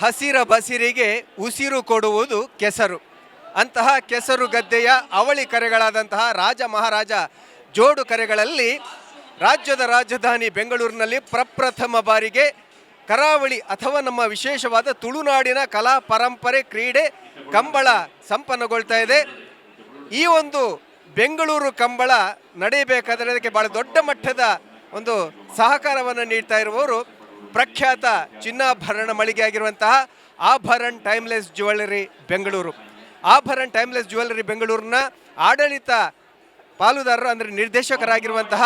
ಹಸಿರ ಬಸಿರಿಗೆ ಉಸಿರು ಕೊಡುವುದು ಕೆಸರು. ಅಂತಹ ಕೆಸರು ಗದ್ದೆಯ ಅವಳಿ ಕರೆಗಳಾದಂತಹ ರಾಜ ಮಹಾರಾಜ ಜೋಡು ಕರೆಗಳಲ್ಲಿ ರಾಜ್ಯದ ರಾಜಧಾನಿ ಬೆಂಗಳೂರಿನಲ್ಲಿ ಪ್ರಪ್ರಥಮ ಬಾರಿಗೆ ಕರಾವಳಿ ಅಥವಾ ನಮ್ಮ ವಿಶೇಷವಾದ ತುಳುನಾಡಿನ ಕಲಾ ಪರಂಪರೆ ಕ್ರೀಡೆ ಕಂಬಳ ಸಂಪನ್ನಗೊಳ್ತಾ ಇದೆ. ಈ ಒಂದು ಬೆಂಗಳೂರು ಕಂಬಳ ನಡೆಯಬೇಕಾದರೆ ಅದಕ್ಕೆ ಬಹಳ ದೊಡ್ಡ ಮಟ್ಟದ ಒಂದು ಸಹಕಾರವನ್ನು ನೀಡ್ತಾ ಇರುವವರು ಪ್ರಖ್ಯಾತ ಚಿನ್ನಾಭರಣ ಮಳಿಗೆ ಆಗಿರುವಂತಹ Abharan timeless jewellery Bengaluru. Abharan timeless jewellery ಬೆಂಗಳೂರಿನ ಆಡಳಿತ ಪಾಲುದಾರರು ಅಂದರೆ ನಿರ್ದೇಶಕರಾಗಿರುವಂತಹ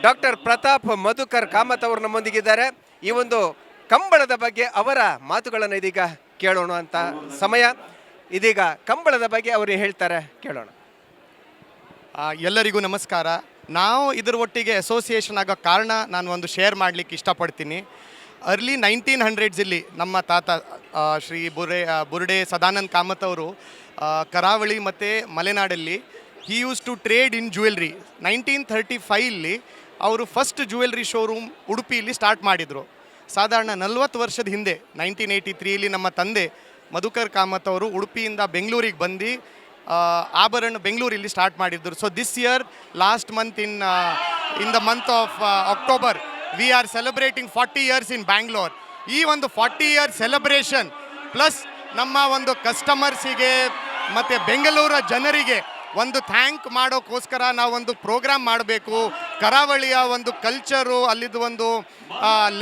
ಡಾಕ್ಟರ್ ಪ್ರತಾಪ್ ಮಧುಕರ್ ಕಾಮತ್ ಅವರು ನಮ್ಮೊಂದಿಗಿದ್ದಾರೆ. ಈ ಒಂದು ಕಂಬಳದ ಬಗ್ಗೆ ಅವರ ಮಾತುಗಳನ್ನು ಇದೀಗ ಕೇಳೋಣ ಅಂತ ಸಮಯ. ಇದೀಗ ಕಂಬಳದ ಬಗ್ಗೆ ಅವರು ಹೇಳ್ತಾರೆ, ಕೇಳೋಣ. ಎಲ್ಲರಿಗೂ ನಮಸ್ಕಾರ. ನಾವು ಇದರ ಒಟ್ಟಿಗೆ ಅಸೋಸಿಯೇಷನ್ ಆಗೋ ಕಾರಣ ನಾನು ಒಂದು ಶೇರ್ ಮಾಡಲಿಕ್ಕೆ ಇಷ್ಟಪಡ್ತೀನಿ. ಅರ್ಲಿ 1900s ಇಲ್ಲಿ ನಮ್ಮ ತಾತ ಶ್ರೀ ಬುರ್ಡೆ ಸದಾನಂದ್ ಕಾಮತ್ ಅವರು ಕರಾವಳಿ ಮತ್ತು ಮಲೆನಾಡಲ್ಲಿ he used to trade in jewellery. 1935 ಅವರು ಫಸ್ಟ್ ಜ್ಯುವೆಲ್ರಿ ಶೋರೂಮ್ ಉಡುಪಿಯಲ್ಲಿ ಸ್ಟಾರ್ಟ್ ಮಾಡಿದರು. ಸಾಧಾರಣ 40 ವರ್ಷದ ಹಿಂದೆ 1983 ನಮ್ಮ ತಂದೆ ಮಧುಕರ್ ಕಾಮತ್ ಅವರು ಉಡುಪಿಯಿಂದ ಬೆಂಗಳೂರಿಗೆ ಬಂದು ಆಭರಣ ಬೆಂಗಳೂರಲ್ಲಿ ಸ್ಟಾರ್ಟ್ ಮಾಡಿದ್ರು. So this year last month in the month of October we are celebrating 40 years ಇನ್ ಬ್ಯಾಂಗ್ಳೂರ್. ಈ ಒಂದು 40 year ಸೆಲೆಬ್ರೇಷನ್ ಪ್ಲಸ್ ನಮ್ಮ ಒಂದು ಕಸ್ಟಮರ್ಸಿಗೆ ಮತ್ತು ಬೆಂಗಳೂರ ಜನರಿಗೆ ಒಂದು ಥ್ಯಾಂಕ್ ಮಾಡೋಕ್ಕೋಸ್ಕರ ನಾವೊಂದು ಪ್ರೋಗ್ರಾಮ್ ಮಾಡಬೇಕು. ಕರಾವಳಿಯ ಒಂದು ಕಲ್ಚರು, ಅಲ್ಲಿದ್ದು ಒಂದು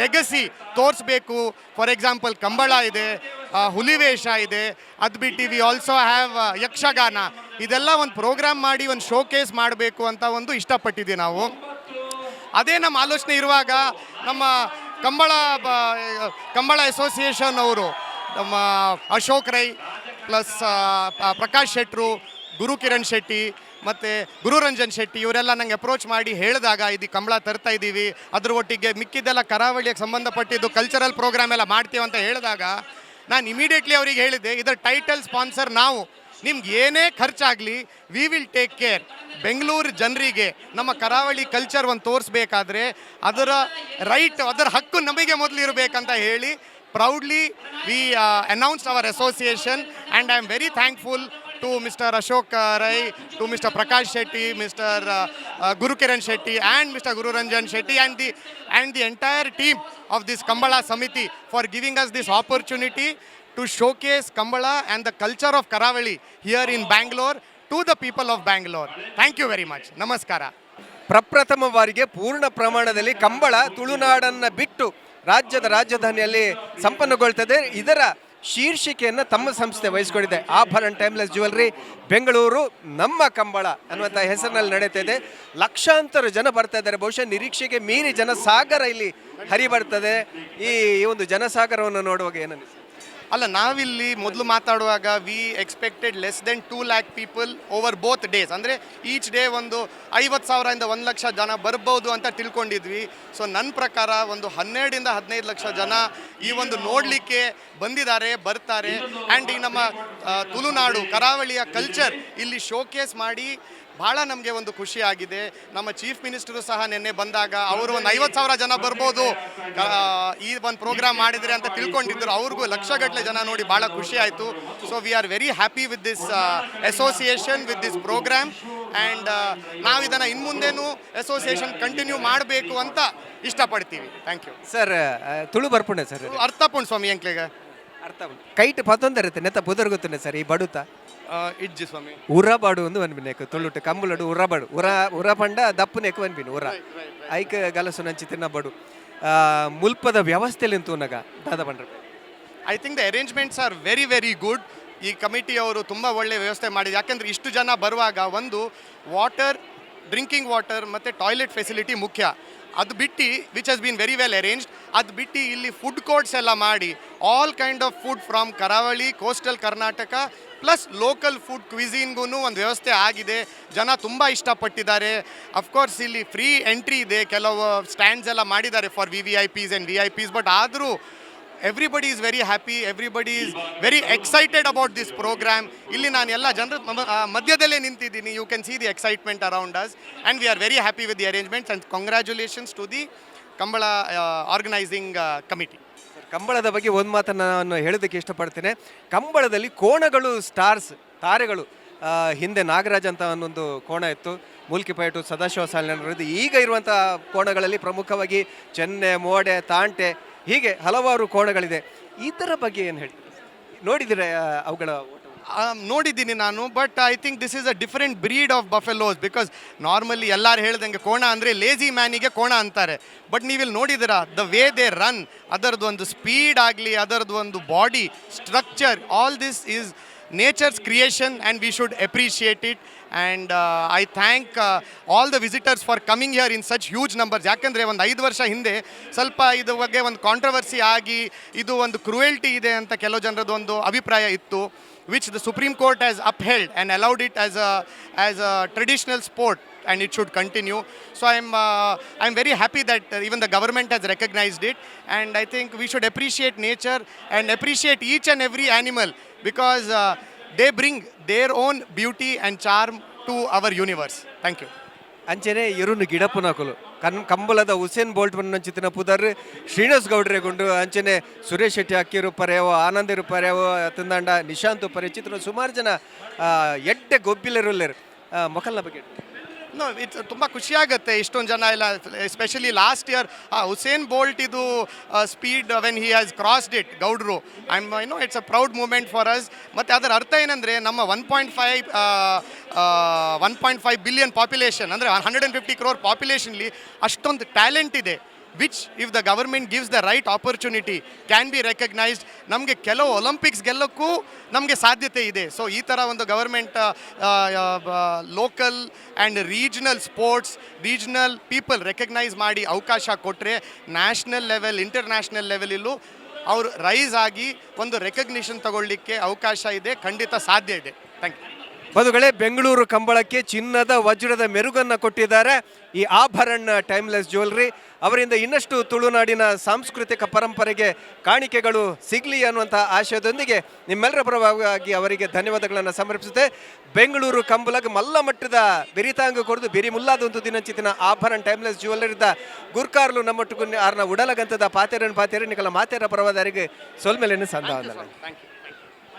ಲೆಗಸಿ ತೋರಿಸ್ಬೇಕು. ಫಾರ್ ಎಕ್ಸಾಂಪಲ್ ಕಂಬಳ ಇದೆ, ಹುಲಿವೇಷ ಇದೆ, ಅದು ಬಿಟ್ಟು ವಿ ಆಲ್ಸೋ ಹ್ಯಾವ್ ಯಕ್ಷಗಾನ. ಇದೆಲ್ಲ ಒಂದು ಪ್ರೋಗ್ರಾಮ್ ಮಾಡಿ ಒಂದು ಶೋಕೇಸ್ ಮಾಡಬೇಕು ಅಂತ ಒಂದು ಇಷ್ಟಪಟ್ಟಿದ್ದೀವಿ ನಾವು. ಅದೇ ನಮ್ಮ ಆಲೋಚನೆ ಇರುವಾಗ ನಮ್ಮ ಕಂಬಳ ಅಸೋಸಿಯೇಷನ್ ಅವರು ನಮ್ಮ ಅಶೋಕ್ ರೈ ಪ್ಲಸ್ ಪ್ರಕಾಶ್ ಶೆಟ್ಟರು, ಗುರು ಕಿರಣ್ ಶೆಟ್ಟಿ ಮತ್ತು ಗುರುರಂಜನ್ ಶೆಟ್ಟಿ ಇವರೆಲ್ಲ ನಂಗೆ ಅಪ್ರೋಚ್ ಮಾಡಿ ಹೇಳಿದಾಗ ಇದು ಕಂಬಳ ತರ್ತಾ ಇದ್ದೀವಿ, ಅದ್ರ ಒಟ್ಟಿಗೆ ಮಿಕ್ಕಿದ್ದೆಲ್ಲ ಕರಾವಳಿಗೆ ಸಂಬಂಧಪಟ್ಟಿದ್ದು ಕಲ್ಚರಲ್ ಪ್ರೋಗ್ರಾಮ್ ಎಲ್ಲ ಮಾಡ್ತೀವಿ ಅಂತ ಹೇಳಿದಾಗ ನಾನು ಇಮಿಡಿಯೇಟ್ಲಿ ಅವರಿಗೆ ಹೇಳಿದ್ದೆ, ಇದರ ಟೈಟಲ್ ಸ್ಪಾನ್ಸರ್ ನಾವು, ನಿಮ್ಗೆ ಏನೇ ಖರ್ಚಾಗಲಿ we will take care. Bengaluru ಜನರಿಗೆ ನಮ್ಮ ಕರಾವಳಿ ಕಲ್ಚರ್ ಒಂದು ತೋರಿಸ್ಬೇಕಾದ್ರೆ ಅದರ ರೈಟ್, ಅದರ ಹಕ್ಕು ನಮಗೆ ಮೊದಲು ಇರಬೇಕಂತ ಹೇಳಿ proudly we announced our association. And I am very thankful to Mr. Ashok Rai, to Mr. Prakash Shetty, Mr. Guru Kiran Shetty and Mr. Guru Ranjan Shetty and the entire team of this Kambala Samiti for giving us this opportunity to showcase Kambala and the culture of Karavali here in Bangalore to the people of Bangalore. Thank you very much. Namaskara. ಪ್ರಪ್ರಥಮ ಬಾರಿಗೆ ಪೂರ್ಣ ಪ್ರಮಾಣದಲ್ಲಿ ಕಂಬಳ ತುಳುನಾಡನ್ನು ಬಿಟ್ಟು ರಾಜ್ಯದ ರಾಜಧಾನಿಯಲ್ಲಿ ಸಂಪನ್ನಗೊಳ್ತದೆ. ಇದರ ಶೀರ್ಷಿಕೆಯನ್ನು ತಮ್ಮ ಸಂಸ್ಥೆ ವಹಿಸಿಕೊಂಡಿದೆ. ಆಭರಣ್ ಟೈಮ್ಲೆಸ್ ಜ್ಯುವೆಲ್ಲರಿ ಬೆಂಗಳೂರು ನಮ್ಮ ಕಂಬಳ ಅನ್ನುವಂಥ ಹೆಸರಿನಲ್ಲಿ ನಡೀತಾ ಇದೆ. ಲಕ್ಷಾಂತರ ಜನ ಬರ್ತಾ ಇದ್ದಾರೆ. ಬಹುಶಃ ನಿರೀಕ್ಷೆಗೆ ಮೀರಿ ಜನಸಾಗರ ಇಲ್ಲಿ ಹರಿ ಬರ್ತದೆ. ಈ ಒಂದು ಜನಸಾಗರವನ್ನು ನೋಡುವಾಗ ಏನನ್ನಿಸ್ತದೆ? ಅಲ್ಲ, ನಾವಿಲ್ಲಿ ಮೊದಲು ಮಾತಾಡುವಾಗ we expected less than 2 lakh people over both days. ಅಂದರೆ ಈಚ್ ಡೇ ಒಂದು 50,000 1 ಲಕ್ಷ ಜನ ಬರ್ಬೋದು ಅಂತ ತಿಳ್ಕೊಂಡಿದ್ವಿ. ಸೊ ನನ್ನ ಪ್ರಕಾರ ಒಂದು 12 - 15 ಲಕ್ಷ ಜನ ಈ ಒಂದು ನೋಡಲಿಕ್ಕೆ ಬಂದಿದ್ದಾರೆ, ಬರ್ತಾರೆ. ಆ್ಯಂಡ್ ಈ ನಮ್ಮ ತುಳುನಾಡು ಕರಾವಳಿಯ ಕಲ್ಚರ್ ಇಲ್ಲಿ ಶೋಕೇಸ್ ಮಾಡಿ ಭಾಳ ನಮಗೆ ಒಂದು ಖುಷಿ ಆಗಿದೆ. ನಮ್ಮ ಚೀಫ್ ಮಿನಿಸ್ಟರು ಸಹ ನಿನ್ನೆ ಬಂದಾಗ ಅವರು ಒಂದು 50,000 ಜನ ಬರ್ಬೋದು ಈ ಒಂದು ಪ್ರೋಗ್ರಾಮ್ ಮಾಡಿದರೆ ಅಂತ ತಿಳ್ಕೊಂಡಿದ್ದರು. ಅವ್ರಿಗೂ ಲಕ್ಷಗಟ್ಟಲೆ ಜನ ನೋಡಿ ಭಾಳ ಖುಷಿ ಆಯಿತು. So we are very happy with this association, with this programme. And ನಾವು ಇದನ್ನು ಇನ್ನು ಮುಂದೇನು ಅಸೋಸಿಯೇಷನ್ ಕಂಟಿನ್ಯೂ ಮಾಡಬೇಕು ಅಂತ ಇಷ್ಟಪಡ್ತೀವಿ. Thank you sir. ತುಳು ಬರ್ಪುಂಡೆ ಸರ್, ಅರ್ಥಪುಂಡ್ ಸ್ವಾಮಿ ಎಂಕ್ಲೆಗೆ ಅರ್ಥ ಕೈಟ್ ಪತ್ತೊಂದಿರುತ್ತೆ ನೆತ್ತ ಬುದರ್ ಗೊತ್ತುಂಡೆ ಸರ್. ಈ ಬಡುತ್ತ ಇಜ್ಜಿ ಸ್ವಾಮಿ ಉರಬಾಡು ಒಂದು ಅನ್ಬಿನೇಕು ತುಳುಟು ಕಂಬುಲಡು ಉರಬಾಡು ಉರ ಪಂಡ ದಪ್ಪನೇಕು ಅನ್ಬಿನು ಉರ ಐಕ ಗಲಸು ನಂಚಿ ತಿನ್ನ ಬಡು ಮುಲ್ಪದ ವ್ಯವಸ್ಥೆಲಿ ತೂನಗ ದಾದ ಪಂಡ್ರೆ. I think the arrangements are very very good. ಈ ಕಮಿಟಿಯವರು ತುಂಬ ಒಳ್ಳೆ ವ್ಯವಸ್ಥೆ ಮಾಡಿದ್ರು. ಯಾಕೆಂದರೆ ಇಷ್ಟು ಜನ ಬರುವಾಗ ಒಂದು ವಾಟರ್, ಡ್ರಿಂಕಿಂಗ್ ವಾಟರ್ ಮತ್ತು ಟಾಯ್ಲೆಟ್ ಫೆಸಿಲಿಟಿ ಮುಖ್ಯ. ಅದು ಬಿಟ್ಟು which has been very well arranged. ಅದು ಬಿಟ್ಟು ಇಲ್ಲಿ ಫುಡ್ ಕೋರ್ಟ್ಸ್ ಎಲ್ಲ ಮಾಡಿ all kind of food from ಕರಾವಳಿ, coastal Karnataka plus local food ಕ್ವಿಝಿನ್ಗೂ ಒಂದು ವ್ಯವಸ್ಥೆ ಆಗಿದೆ. ಜನ ತುಂಬ ಇಷ್ಟಪಟ್ಟಿದ್ದಾರೆ. ಅಫ್ಕೋರ್ಸ್ ಇಲ್ಲಿ ಫ್ರೀ ಎಂಟ್ರಿ ಇದೆ, ಕೆಲವು ಸ್ಟ್ಯಾಂಡ್ಸ್ ಎಲ್ಲ ಮಾಡಿದ್ದಾರೆ for VVIPs and VIPs. But ಆದರೂ everybody is very happy, everybody is very excited about this program. ಇಲ್ಲಿ ನಾನು ಎಲ್ಲ ಜನರ ಮಧ್ಯದಲ್ಲೇ ನಿಂತಿದ್ದೀನಿ. You can see the excitement around us and we are very happy with the arrangements and congratulations to the Kambala organizing committee. ಕಂಬಳದ ಬಗ್ಗೆ ಒಂದು ಮಾತನ್ನು ನಾನು ಹೇಳೋದಕ್ಕೆ ಇಷ್ಟಪಡ್ತೇನೆ. ಕಂಬಳದಲ್ಲಿ ಕೋಣಗಳು ಸ್ಟಾರ್ಸ್ ತಾರೆಗಳು, ಹಿಂದೆ ನಾಗರಾಜ್ ಅಂತ ಅನ್ನೊಂದು ಕೋಣ ಇತ್ತು, ಮೂಲ್ಕಿ ಪೈಟು ಸದಾಶಿವ ಸಾಲಿನವರದ್ದು. ಈಗ ಇರುವಂಥ ಕೋಣಗಳಲ್ಲಿ ಪ್ರಮುಖವಾಗಿ ಚೆನ್ನೆ, ಮೋಡೆ, ತಾಂಟೆ ಹೀಗೆ ಹಲವಾರು ಕೋಣಗಳಿದೆ. ಇದರ ಬಗ್ಗೆ ಏನು ಹೇಳ್ತೀವಿ? ನೋಡಿದರೆ ಅವುಗಳ ನೋಡಿದ್ದೀನಿ ನಾನು. But I think this is a different breed of buffaloes. Because normally ಎಲ್ಲರೂ ಹೇಳ್ದಂಗೆ ಕೋಣ ಅಂದರೆ ಲೇಜಿ ಮ್ಯಾನಿಗೆ ಕೋಣ ಅಂತಾರೆ. ಬಟ್ ನೀವಿಲ್ಲಿ ನೋಡಿದ್ದೀರಾ ದ ವೇ ದೇ ರನ್, ಅದರದ್ದು ಒಂದು ಸ್ಪೀಡ್ ಆಗಲಿ, ಅದರದ್ದು ಒಂದು body structure, all this is nature's creation and we should appreciate it. And I thank all the visitors for coming here in such huge numbers. ಯಾಕೆಂದರೆ ಒಂದು 5 ವರ್ಷ ಹಿಂದೆ ಸ್ವಲ್ಪ ಇದು ಬಗ್ಗೆ ಒಂದು ಕಾಂಟ್ರವರ್ಸಿ ಆಗಿ ಇದು ಒಂದು ಕ್ರುಯಲ್ಟಿ ಇದೆ ಅಂತ ಕೆಲವು ಜನರದ್ದು ಒಂದು ಅಭಿಪ್ರಾಯ ಇತ್ತು, which the Supreme Court has upheld and allowed it as a traditional sport, and it should continue. So I'm very happy that even the government has recognized it, and I think we should appreciate nature and appreciate each and every animal, because they bring their own beauty and charm to our universe. Thank you. ಅಂಚೆನೆ ಇರುನು ಗಿಡಪುನಕುಲು ಕಂಬಳದ Usain Bolt ಚಿತ್ತಿನ ಪುದರ್ ಶ್ರೀನಿವಾಸ್ ಗೌಡ್ರೆ ಗುಂಡು ಅಂಚೆನೆ ಸುರೇಶ್ ಶೆಟ್ಟಿ ಅಕ್ಕಿರು ಪರ್ಯಾವ, ಆನಂದಿರು ಪರ್ಯಾವ ತಿಂದಾಂಡ, ನಿಶಾಂತ್ ಪರ್ಯ ಚಿತ್ರ ಸುಮಾರು ಜನ ಎಡ್ಡೆ ಗೊಬ್ಬಿಲರುಲ್ಲೇರು ಮೊಕಲ್ನ ಬಗ್ಗೆ. No, it's ತುಂಬ ಖುಷಿಯಾಗುತ್ತೆ ಇಷ್ಟೊಂದು ಜನ ಎಲ್ಲ. Especially last year Usain Bolt ಇದು speed when he has crossed it ಗೌಡ್ರು, it's a proud moment for us. ಮತ್ತು ಅದರ ಅರ್ಥ ಏನಂದರೆ ನಮ್ಮ 1.5 ಬಿಲಿಯನ್ ಪಾಪ್ಯುಲೇಷನ್ ಅಂದರೆ 150 crore ಪಾಪ್ಯುಲೇಷನ್ಲಿ ಅಷ್ಟೊಂದು ಟ್ಯಾಲೆಂಟ್ ಇದೆ, which if the government gives the right opportunity can be recognized. ನಮಗೆ ಕೆಲವು ಒಲಿಂಪಿಕ್ಸ್ ಗೆಲ್ಲಕ್ಕೂ ನಮಗೆ ಸಾಧ್ಯತೆ ಇದೆ. ಸೊ ಈ ಥರ ಒಂದು government local and regional sports, regional people recognise ಮಾಡಿ ಅವಕಾಶ ಕೊಟ್ಟರೆ ನ್ಯಾಷನಲ್ ಲೆವೆಲ್, ಇಂಟರ್ನ್ಯಾಷನಲ್ ಲೆವೆಲಲ್ಲೂ ಅವರು ರೈಸ್ ಆಗಿ ಒಂದು ರೆಕಗ್ನಿಷನ್ ತಗೊಳ್ಳಿಕ್ಕೆ ಅವಕಾಶ ಇದೆ, ಖಂಡಿತ ಸಾಧ್ಯ ಇದೆ. Thank you. ಬಂಧುಗಳೇ, ಬೆಂಗಳೂರು ಕಂಬಳಕ್ಕೆ ಚಿನ್ನದ ವಜ್ರದ ಮೆರುಗನ್ನು ಕೊಟ್ಟಿದ್ದಾರೆ ಈ ಆಭರಣ ಟೈಮ್ಲೆಸ್ ಜ್ಯುವೆಲ್ರಿ. ಅವರಿಂದ ಇನ್ನಷ್ಟು ತುಳುನಾಡಿನ ಸಾಂಸ್ಕೃತಿಕ ಪರಂಪರೆಗೆ ಕಾಣಿಕೆಗಳು ಸಿಗಲಿ ಅನ್ನುವಂಥ ಆಶಯದೊಂದಿಗೆ ನಿಮ್ಮೆಲ್ಲರ ಪರವಾಗಿ ಅವರಿಗೆ ಧನ್ಯವಾದಗಳನ್ನು ಸಮರ್ಪಿಸುತ್ತೆ. ಬೆಂಗಳೂರು ಕಂಬಳಕ್ಕೆ ಮಲ್ಲ ಮಟ್ಟದ ಬಿರಿತಾಂಗ ಕೊಡದು ಬಿರಿ ಮುಲ್ಲಾದಂತು ದಿನಂಚಿತಿನ ಆಭರಣ ಟೈಮ್ಲೆಸ್ ಜ್ಯುವೆಲ್ಲರಿದ ಗುರ್ಕಾರ್ಲು ನಮ್ಮೊಟ್ಟು ಆರ್ನ ಉಡಲಗಂತದ ಪಾತೆರನ್ ನಿಕಲ ಮಾತೆರ ಪರವಾದರಿಗೆ ಸೊಲ್ಮೆಲೆನ್ನು ಸಂಧಾನ.